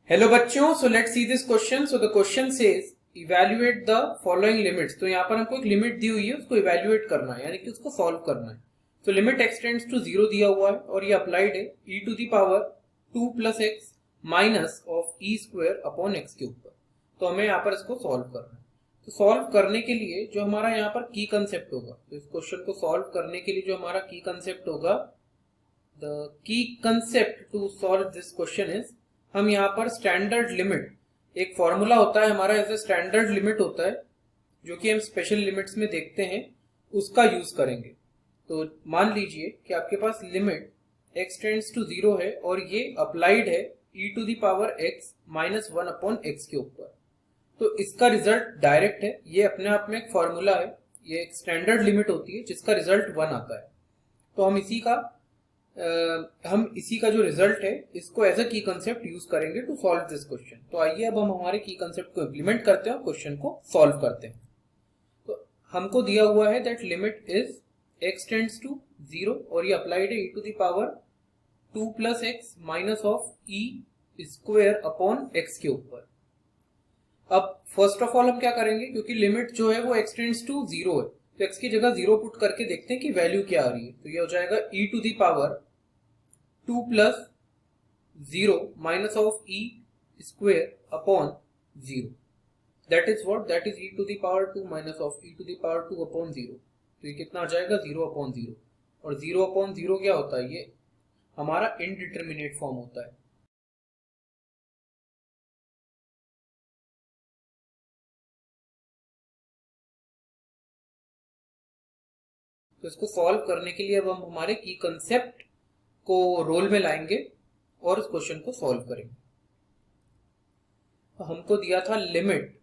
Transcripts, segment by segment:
Hello बच्चों, so let's see this question. So the question says evaluate the following limits. तो यहाँ पर हमको एक लिमिट दी हुई है, उसको इवैल्यूएट करना है, यानी कि उसको सॉल्व करना है। तो लिमिट एक्सटेंड्स टू 0 दिया हुआ है और ये अप्लाइड है e to the power 2 plus x minus of e square upon x के ऊपर। तो हमें यहाँ पर इसको सॉल्व करना है। तो सॉल्व करने के लिए जो हमारा यहाँ पर की कंसेप्ट होगा, तो इस क्वेश्चन को सॉल्व करने के लिए जो हमारा की कंसेप्ट होगा, द की concept to solve this question is, हम यहाँ पर स्टैंडर्ड लिमिट, एक फॉर्मूला होता है हमारा ऐसे स्टैंडर्ड लिमिट होता है जो कि हम स्पेशल लिमिट्स में देखते हैं, उसका यूज करेंगे। तो मान लीजिए कि आपके पास लिमिट x टेंड्स टू 0 है और ये अप्लाइड है e to the power x minus 1 upon x के ऊपर। तो इसका रिजल्ट डायरेक्ट है, ये अपने आप में एक फॉर्मूला है, ये एक स्टैंडर्ड लिमिट होती है जिसका रिजल्ट 1 आता है। तो हम इसी का जो रिजल्ट है इसको एज अ की कंसेप्ट यूज करेंगे टू सॉल्व दिस क्वेश्चन। तो आइए अब हम हमारे की कंसेप्ट को इम्प्लीमेंट करते हैं और क्वेश्चन को सॉल्व करते हैं। तो हमको दिया हुआ है that limit is x tends to 0 और ये अप्लाइड है e to the power 2 plus x minus of e square upon x के ऊपर। अब फर्स्ट ऑफ ऑल हम क्या करेंगे, क्योंकि लिमिट जो है वो x टेंड्स टू 0 है, तो x की जगह 0 पुट करके देखते हैं कि वैल्यू क्या आ रही है। तो ये हो जाएगा e to the power 2 plus 0 minus of e square upon 0, that is what, that is e to the power 2 minus of e to the power 2 upon 0। तो ये कितना आ जाएगा, 0 अपॉन 0, और 0 अपॉन 0 क्या होता है, ये हमारा इनडिटरमिनेट फॉर्म होता है। तो इसको सॉल्व करने के लिए अब हम हमारे की कंसेप्ट को रोल में लाएंगे और इस क्वेश्चन को सॉल्व करेंगे। तो हमको दिया था limit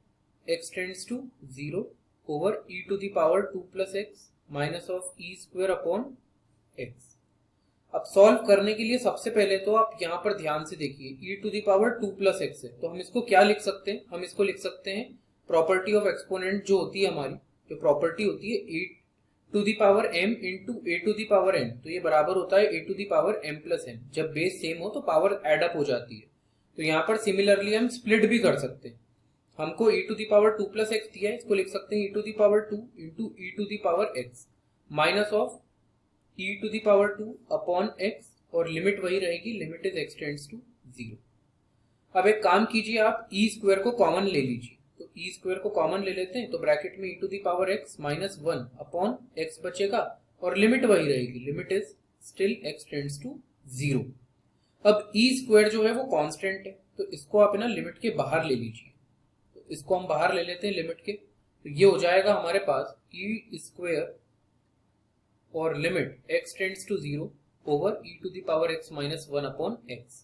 x tends to 0 over e to the power 2 plus x minus of e square upon x. अब सॉल्व करने के लिए सबसे पहले तो आप यहाँ पर ध्यान से देखिए, e to the power 2 plus x है, तो हम इसको क्या लिख सकते हैं, हम इसको लिख सकते हैं प्रॉपर्टी ऑफ एक्सपोनेंट जो होती है हमारी, जो प्रॉपर्टी होती है e to the power m into A to the power n। तो ये बराबर होता है A to the power m plus n। जब बेस सेम हो तो पावर एड अप हो जाती है। तो यहाँ पर सिमिलरली हम स्प्लिट भी कर सकते हैं। हमको e to the power 2 plus x दिया है, इसको लिख सकते हैं e to the power 2 into e to the power x minus of e to the power 2 upon x, और लिमिट वही रहेगी, limit is x tends to 0। अब एक काम कीजिए, आप e स्क्वायर को कॉमन ले लीजिए। तो ई स्क्वायर को कॉमन ले लेते हैं, तो ब्रैकेट में e to the power x minus 1 upon x बचेगा और लिमिट वही रहेगी, limit is still x tends to 0। अब ई स्क्वायर जो है वो कांस्टेंट है, तो इसको आप ना लिमिट के बाहर ले लीजिए। तो इसको हम बाहर ले लेते हैं लिमिट के, तो ये हो जाएगा हमारे पास ई स्क्वायर और limit x tends to 0 over e to the power x minus 1 upon x।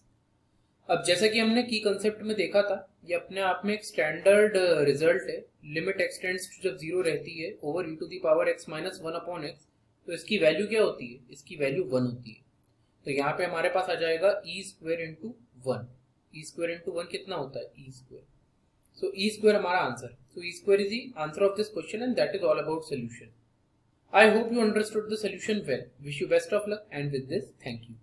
अब जैसा कि हमने की कंसेप्ट में देखा था, ये अपने आप में एक स्टैंडर्ड रिजल्ट है। लिमिट x टेंड्स टू जब 0 रहती है over e to the power x minus 1 upon x, तो इसकी वैल्यू क्या होती है, इसकी वैल्यू 1 होती है। तो यहाँ पे हमारे पास आ जाएगा E square into 1। E square into 1 कितना होता है, ई स्क्वायर। सो ई स्क्वायर हमारा answer, so E square is the answer of this question and that is all about solution. I hope you understood the solution well. Wish you best of luck, and with this, thank you.